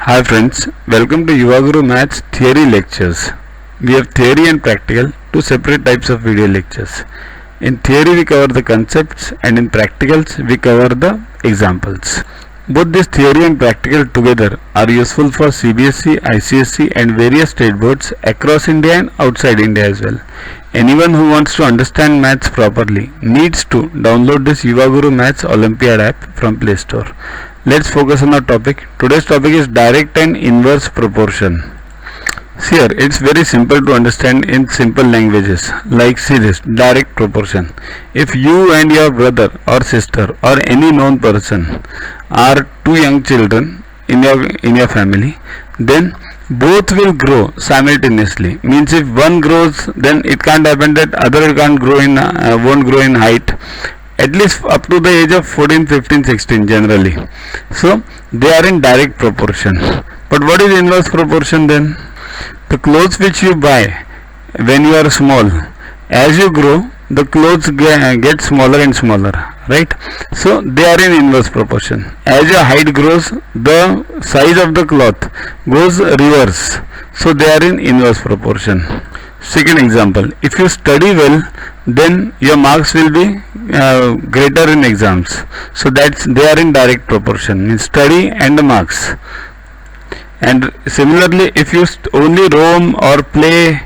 Hi friends, welcome to Yuvaguru Maths Theory Lectures. We have theory and practical, two separate types of video lectures. In theory we cover the concepts and in practicals we cover the examples. Both this theory and practical together are useful for CBSE, ICSE and various state boards across India and outside India as well. Anyone who wants to understand maths properly needs to download this Yuvaguru Maths Olympiad app from Play Store. Let's focus on our topic. Today's topic is direct and inverse proportion. See here, it's very simple to understand in simple languages. Like see this, direct proportion. If you and your brother or sister or any known person are two young children in your family, then both will grow simultaneously. Means if one grows, then it can't happen that other can't grow in won't grow in height. At least up to the age of 14, 15, 16 generally. So they are in direct proportion. But what is inverse proportion then? The clothes which you buy when you are small, as you grow, the clothes get smaller and smaller, right? So they are in inverse proportion. As your height grows, the size of the cloth goes reverse. So they are in inverse proportion. Second example, if you study well, then your marks will be greater in exams. So that's they are in direct proportion, means study and the marks. And similarly, if you only roam or play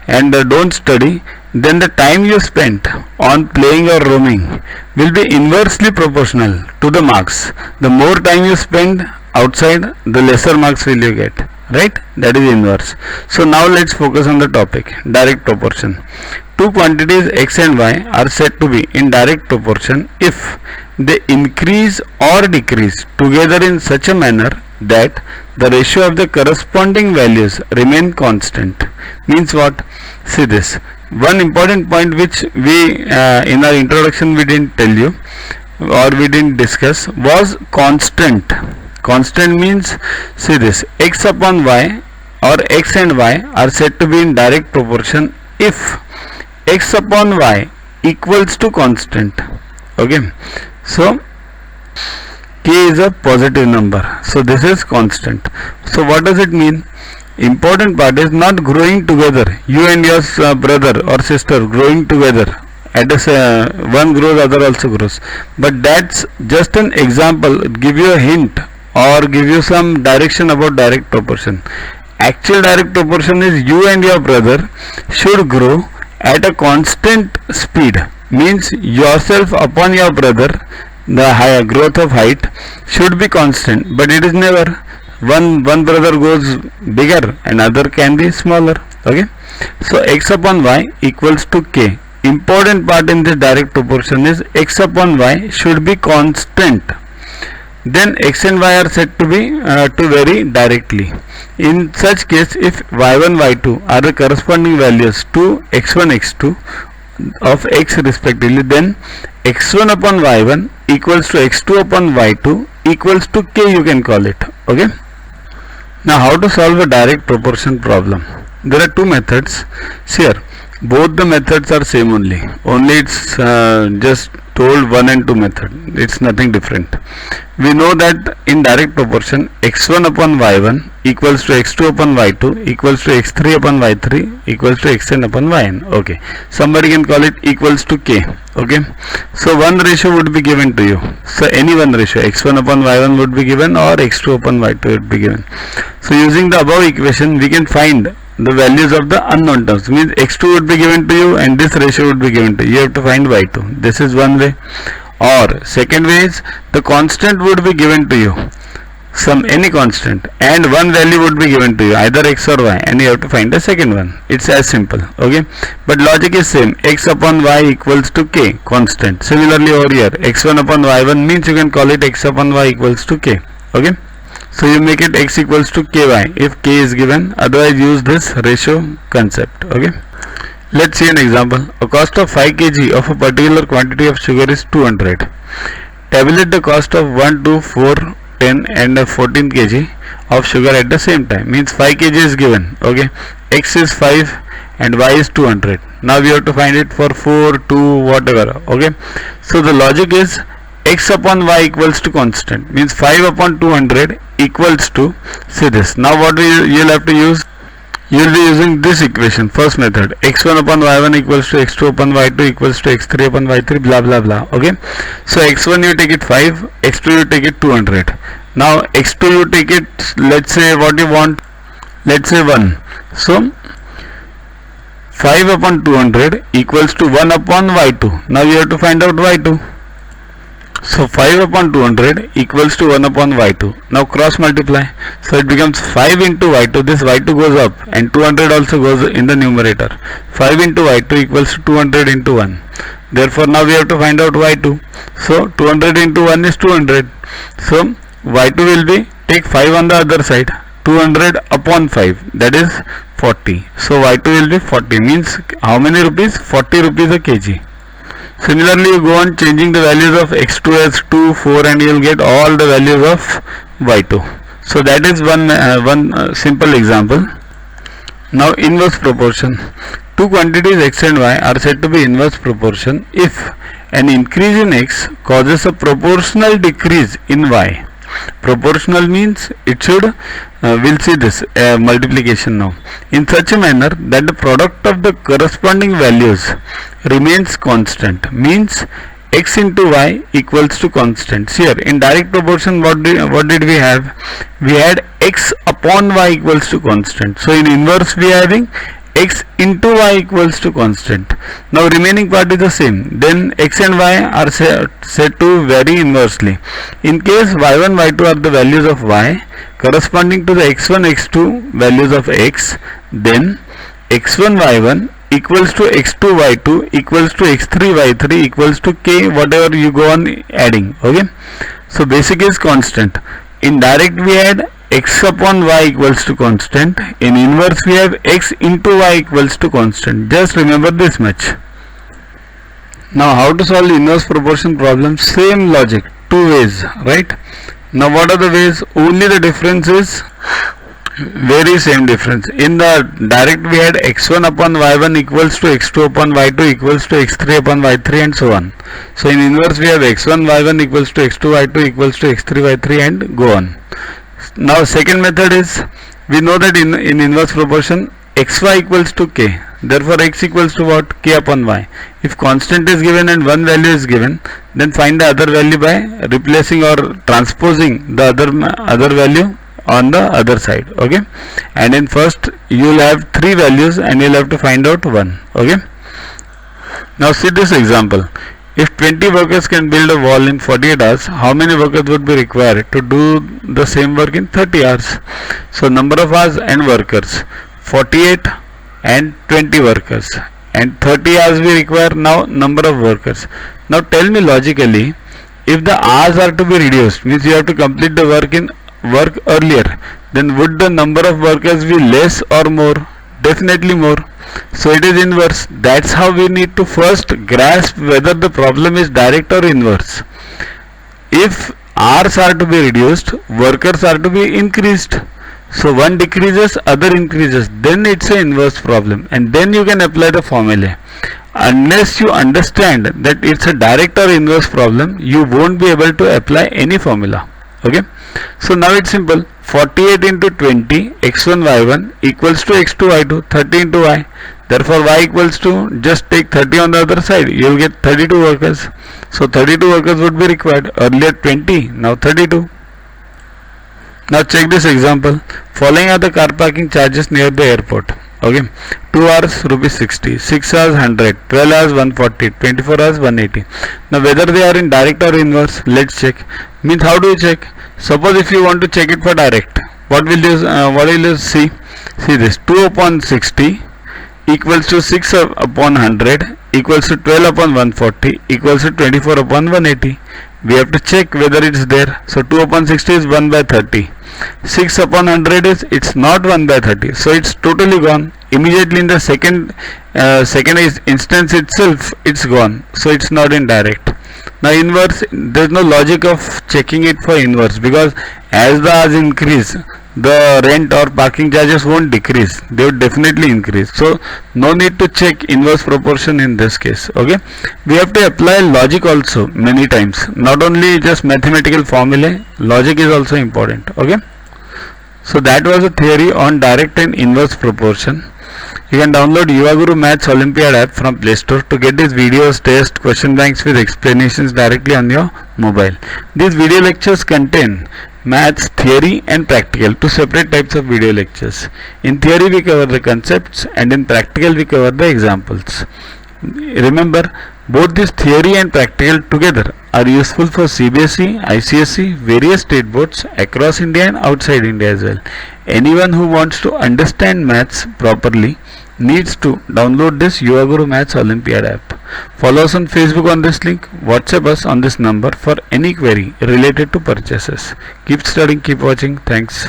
and don't study, then the time you spent on playing or roaming will be inversely proportional to the marks. The more time you spend outside, the lesser marks will you get, right? That is inverse. So now let's focus on the topic, direct proportion. Two quantities x and y are said to be in direct proportion if they increase or decrease together in such a manner that the ratio of the corresponding values remain constant. Means what? See this. One important point which we in our introduction we didn't tell you or we didn't discuss was constant. Constant means, see this, x upon y or x and y are said to be in direct proportion if x upon y equals to constant. Okay, so k is a positive number, so this is constant. So what does it mean? Important part is not growing together, you and your brother or sister growing together, at a one grows other also grows, but that's just an example, give you a hint or give you some direction about direct proportion. Actual direct proportion is you and your brother should grow at a constant speed, means yourself upon your brother, the higher growth of height should be constant, but it is never. One brother goes bigger and other can be smaller. Okay, so x upon y equals to k. Important part in this direct proportion is x upon y should be constant. Then x and y are said to be to vary directly. In such case, if y1 y2 are the corresponding values to x1 x2 of x respectively, then x1 upon y1 equals to x2 upon y2 equals to k, you can call it. Okay, now how to solve a direct proportion problem? There are two methods. See here, both the methods are same only it's just told 1 and 2 method, it's nothing different. We know that in direct proportion x1 upon y1 equals to x2 upon y2 equals to x3 upon y3 equals to xn upon yn. Okay, somebody can call it equals to k. Okay, so one ratio would be given to you, so any one ratio x1 upon y1 would be given or x2 upon y2 would be given. So using the above equation we can find the values of the unknown terms, means x2 would be given to you and this ratio would be given to you. You have to find y2. This is one way. Or second way is the constant would be given to you, any constant, and one value would be given to you, either x or y, and you have to find the second one. It's as simple. Okay, but logic is same. X upon y equals to k, constant. Similarly over here, x1 upon y1 means you can call it x upon y equals to k. Okay, so you make it x equals to ky if k is given, otherwise use this ratio concept. Okay, let's see an example. A cost of 5 kg of a particular quantity of sugar is 200. Tabulate the cost of 1, 2, 4, 10 and 14 kg of sugar at the same time. Means 5 kg is given. Okay, x is 5 and y is 200. Now we have to find it for 4, 2, whatever. Okay, so the logic is x upon y equals to constant, means 5 upon 200 equals to, see this, now what you'll have to use, you'll be using this equation, first method, x1 upon y1 equals to x2 upon y2 equals to x3 upon y3 blah blah blah. Okay, so x1 you take it 5, x2 you take it 200. Now x2 you take it, let's say what you want, let's say 1. So 5 upon 200 equals to 1 upon y2. Now you have to find out y2. So 5 upon 200 equals to 1 upon y2. Now cross multiply. So it becomes 5 into y2. This y2 goes up and 200 also goes in the numerator. 5 into y2 equals to 200 into 1. Therefore now we have to find out y2. So 200 into 1 is 200. So y2 will be, take 5 on the other side. 200 upon 5, that is 40. So y2 will be 40, means how many rupees? 40 rupees a kg. Similarly, you go on changing the values of x2 as 2, 4 and you will get all the values of y2. So that is one simple example. Now inverse proportion. Two quantities x and y are said to be inverse proportion if an increase in x causes a proportional decrease in y. Proportional means it should, we'll see this multiplication now, in such a manner that the product of the corresponding values remains constant, means x into y equals to constant. Here in direct proportion what did we have? We had x upon y equals to constant. So in inverse we are having x into y equals to constant. Now remaining part is the same. Then x and y are said to vary inversely. In case y1 y2 are the values of y corresponding to the x1 x2 values of x, then x1 y1 equals to x2 y2 equals to x3 y3 equals to k, whatever you go on adding. Okay, so basic is constant. In direct we had x upon y equals to constant. In inverse we have x into y equals to constant. Just remember this much. Now how to solve the inverse proportion problem? Same logic, two ways, right? Now what are the ways? Only the difference is very same difference. In the direct we had x1 upon y1 equals to x2 upon y2 equals to x3 upon y3 and so on. So in inverse we have x1 y1 equals to x2 y2 equals to x3 y3 and go on. Now second method is, we know that in inverse proportion xy equals to k, therefore x equals to what? K upon y. If constant is given and one value is given, then find the other value by replacing or transposing the other value on the other side. Okay, and in first you will have three values and you will have to find out one. Okay, now see this example. If 20 workers can build a wall in 48 hours, how many workers would be required to do the same work in 30 hours? So number of hours and workers, 48 and 20 workers, and 30 hours we require now number of workers. Now tell me logically, if the hours are to be reduced, means you have to complete the work earlier, then would the number of workers be less or more? Definitely more. So it is inverse. That's how we need to first grasp whether the problem is direct or inverse. If hours are to be reduced, workers are to be increased. So one decreases, other increases. Then it's an inverse problem, and then you can apply the formula. Unless you understand that it's a direct or inverse problem, you won't be able to apply any formula. Okay, so now it's simple. 48 into 20 x1 y1 equals to x2 y2, 30 into y. Therefore y equals to, just take 30 on the other side, you will get 32 workers. So 32 workers would be required. Earlier 20, now 32. Now check this example. Following are the car parking charges near the airport. Okay, 2 hours rupees 60, 6 hours 100, 12 hours 140, 24 hours 180. Now whether they are in direct or inverse, let's check. Means how do you check? Suppose if you want to check it for direct, what will you see? See this, 2 upon 60 equals to 6 upon 100 equals to 12 upon 140 equals to 24 upon 180. We have to check whether it's there. So 2 upon 60 is 1 by 30. 6 upon 100 is, it's not 1 by 30. So it's totally gone. Immediately in the second instance itself, it's gone. So it's not in direct. Now inverse, there is no logic of checking it for inverse, because as the hours increase, the rent or parking charges won't decrease, they would definitely increase. So no need to check inverse proportion in this case. Okay, we have to apply logic also many times, not only just mathematical formulae, logic is also important. Okay, so that was a theory on direct and inverse proportion. You can download Yuvaguru Maths Olympiad app from Play Store to get these videos, tests, question banks with explanations directly on your mobile. These video lectures contain maths, theory and practical, two separate types of video lectures. In theory we cover the concepts and in practical we cover the examples. Remember, both this theory and practical together are useful for CBSE, ICSE, various state boards across India and outside India as well. Anyone who wants to understand maths properly needs to download this Yuvaguru Maths Olympiad app. Follow us on Facebook on this link, WhatsApp us on this number for any query related to purchases. Keep studying, keep watching. Thanks.